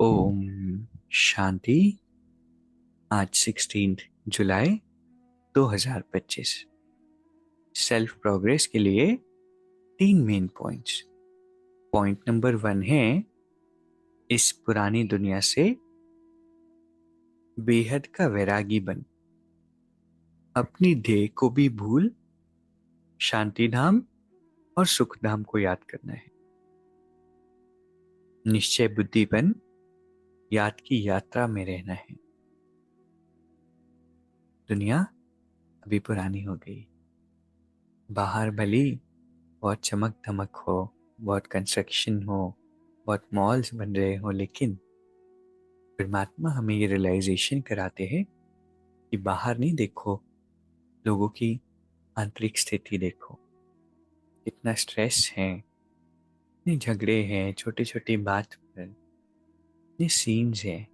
ओम शांति। आज 16 जुलाई 2025। Self progress के लिए 3 मेन पॉइंट्स। पॉइंट नंबर 1 है इस पुरानी दुनिया से बेहद का वैरागी बन, अपनी ध्येय को भी भूल, शांति धाम और सुख धाम को याद करना है। निश्चय बुद्धि बन, याद की यात्रा में रहना है। दुनिया अभी पुरानी हो गई। बाहर भली बहुत चमक धमक हो, बहुत कंस्ट्रक्शन हो, बहुत मॉल्स बन रहे हो, लेकिन परमात्मा हमें ये रियलाइजेशन कराते हैं कि बाहर नहीं देखो, लोगों की आंतरिक स्थिति देखो। कितना स्ट्रेस है, इतने झगड़े हैं छोटी छोटी बात पर, इतने सीन्स हैं,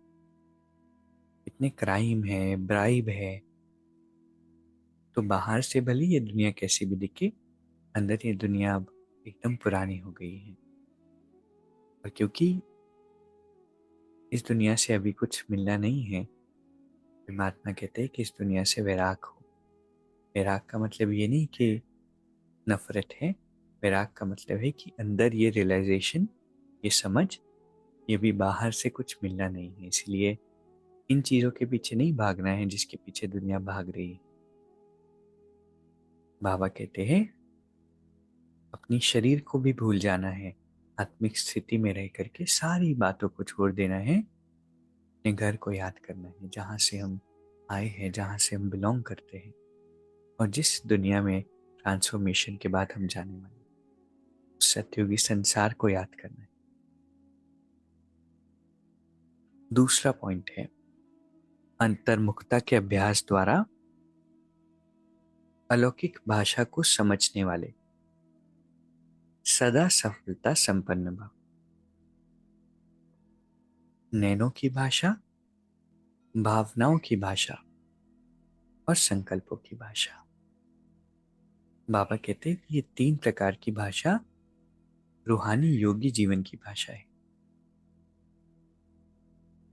इतने क्राइम है, ब्राइब है। तो बाहर से भले ये दुनिया कैसी भी दिखे, अंदर ये दुनिया अब एकदम पुरानी हो गई है। और क्योंकि इस दुनिया से अभी कुछ मिलना नहीं है, परमात्मा कहते हैं कि इस दुनिया से वैराग हो। वैराग का मतलब ये नहीं कि नफरत है, वैराग का मतलब है कि अंदर ये रियलाइजेशन, ये समझ, ये भी बाहर से कुछ मिलना नहीं है। इसलिए इन चीज़ों के पीछे नहीं भागना है जिसके पीछे दुनिया भाग रही है। बाबा कहते हैं अपनी शरीर को भी भूल जाना है, आत्मिक स्थिति में रह करके सारी बातों को छोड़ देना है। अपने घर को याद करना है, जहाँ से हम आए हैं, जहाँ से हम बिलोंग करते हैं, और जिस दुनिया में ट्रांसफॉर्मेशन के बाद हम जाने वाले हैं, उस सतयुगी संसार को याद करना है। दूसरा पॉइंट है अंतर्मुखता के अभ्यास द्वारा अलौकिक भाषा को समझने वाले सदा सफलता संपन्न भव। नैनों की भाषा, भावनाओं की भाषा और संकल्पों की भाषा। बाबा कहते हैं कि ये 3 प्रकार की भाषा रूहानी योगी जीवन की भाषा है।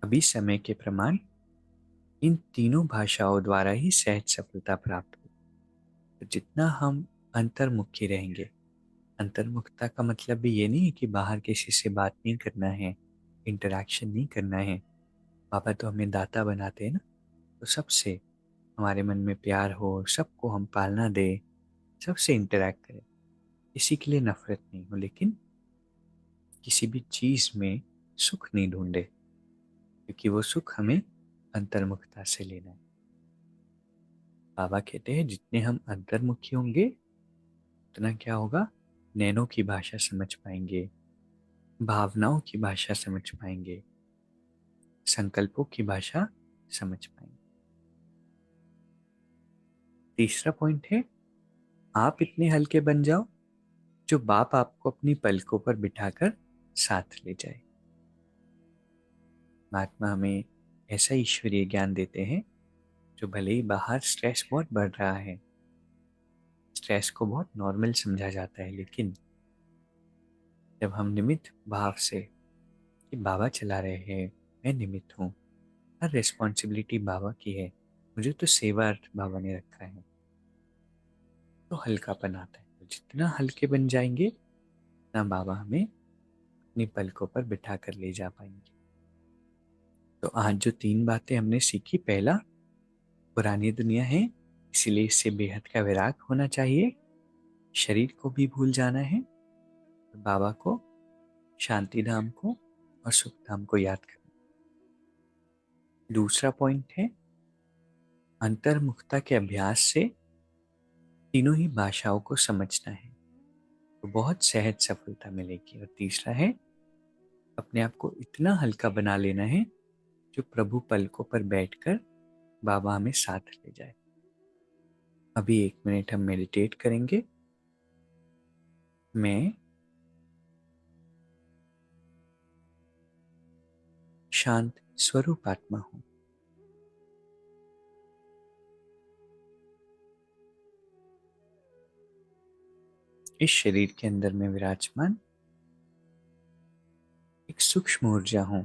अभी समय के प्रमाण इन तीनों भाषाओं द्वारा ही सहज सफलता प्राप्त हो। तो जितना हम अंतर्मुखी रहेंगे, अंतर्मुखता का मतलब भी ये नहीं है कि बाहर किसी से बात नहीं करना है, इंटरैक्शन नहीं करना है। बाबा तो हमें दाता बनाते हैं ना, तो सबसे हमारे मन में प्यार हो, सबको हम पालना दें, सबसे इंटरैक्ट करें। इसी के लिए नफरत नहीं हो, लेकिन किसी भी चीज़ में सुख नहीं ढूंढे, क्योंकि वो सुख हमें अंतर्मुखता से लेना है। बाबा कहते हैं जितने हम अंतर्मुखी होंगे उतना क्या होगा, नैनों की भाषा समझ पाएंगे, भावनाओं की भाषा समझ पाएंगे, संकल्पों की भाषा समझ पाएंगे। तीसरा पॉइंट है आप इतने हल्के बन जाओ जो बाप आपको अपनी पलकों पर बिठाकर साथ ले जाए। महात्मा हमें ऐसा ईश्वरीय ज्ञान देते हैं जो भले ही बाहर स्ट्रेस बहुत बढ़ रहा है, स्ट्रेस को बहुत नॉर्मल समझा जाता है, लेकिन जब हम निमित्त भाव से कि बाबा चला रहे हैं, मैं निमित्त हूँ, हर रिस्पॉन्सिबिलिटी बाबा की है, मुझे तो सेवा अर्थ बाबा ने रखा है, तो हल्कापन आता है। तो जितना हल्के बन जाएंगे ना बाबा हमें अपनी पलकों पर बिठा कर ले जा पाएंगे। तो आज जो 3 बातें हमने सीखी, पहला, पुरानी दुनिया है इसीलिए इससे बेहद का वैराग होना चाहिए, शरीर को भी भूल जाना है, बाबा को, शांति धाम को और सुख धाम को याद करना। दूसरा पॉइंट है अंतर्मुखता के अभ्यास से तीनों ही भाषाओं को समझना है, तो बहुत सहज सफलता मिलेगी। और तीसरा है अपने आप को इतना हल्का बना लेना है जो प्रभु पलकों पर बैठकर बाबा हमें साथ ले जाए। अभी 1 मिनट हम मेडिटेट करेंगे। मैं शांत स्वरूप आत्मा हूं। इस शरीर के अंदर में विराजमान एक सूक्ष्म ऊर्जा हूं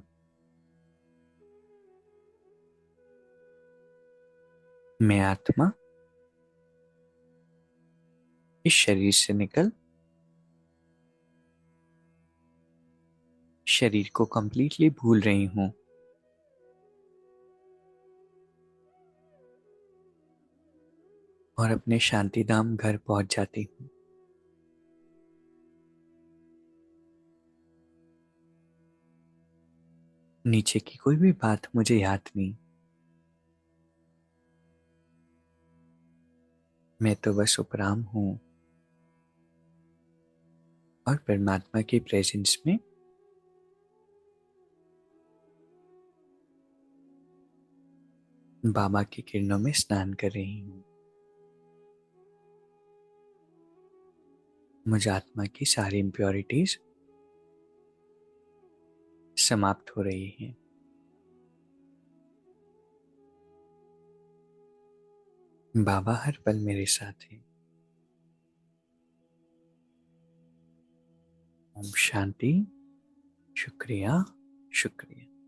मैं आत्मा इस शरीर से निकल शरीर को कंप्लीटली भूल रही हूं और अपने शांतिधाम घर पहुंच जाती हूँ। नीचे की कोई भी बात मुझे याद नहीं। मैं तो बस उपराम हूं और परमात्मा के प्रेजेंस में बाबा की किरणों में स्नान कर रही हूँ। मुझ आत्मा की सारी इम्प्योरिटीज समाप्त हो रही हैं। बाबा हर पल मेरे साथ हैं। ओम शांति। शुक्रिया, शुक्रिया।